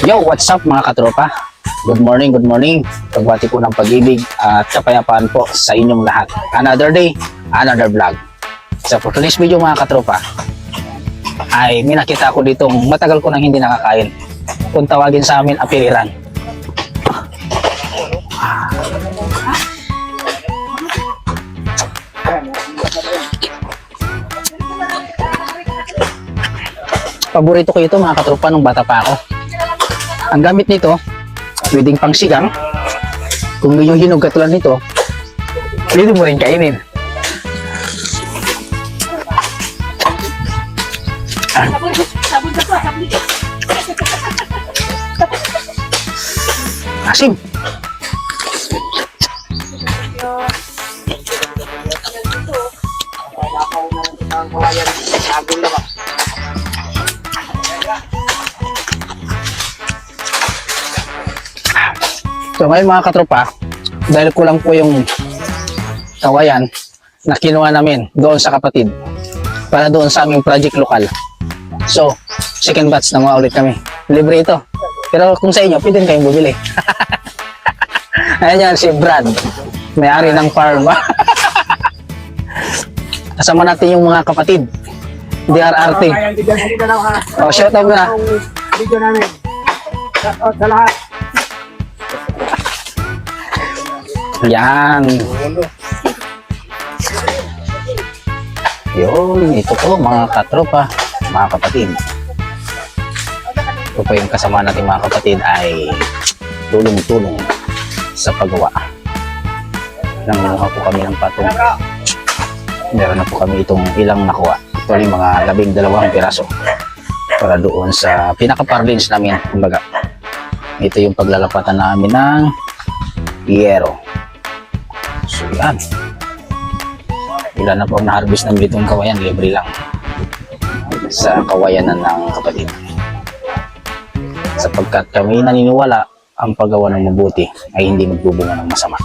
Yo, what's up mga katropa? Good morning. Pagbati po ng pag-ibig at kapayapaan po sa inyong lahat. Another day, another vlog. So for today's video mga katropa, ay may nakita ko dito matagal ko nang hindi nakakain. Kung tawagin sa amin, apiriran. Paborito ko ito mga katropa nung bata pa ako. Ang gamit nito, pwedeng pang sigang. Kung medyo hinog katulad nito, pwede mo rin kainin. Asim. So ngayon mga katropa, dahil kulang po yung kawayan na kinuha namin doon sa kapatid para doon sa aming project lokal. So, second batch na mga ulit kami. Libre ito. Pero kung sa inyo, pwede kayong bumili. Ayan yan, si Brad. May-ari ng farm. Kasama natin yung mga kapatid. DRRT. Oh, shout out na. Video namin. Shout out sa lahat. Yan. Yun, ito po mga katropa, mga kapatid. Ito po yung kasama natin mga kapatid ay tulong-tulong sa paggawa. Nanguha po kami ng patong. Meron na po kami itong ilang nakuha. Ito yung mga 12 piraso para doon sa pinaka-parlins namin. Kumbaga, ito yung paglalapatan namin ng yero. So yan. Ilan na po ang na-harvest ng bitong kawayan, libre lang sa kawayanan ng kapatid. Sapagkat kami naniniwala ang paggawa ng mabuti ay hindi magbubunga ng masama.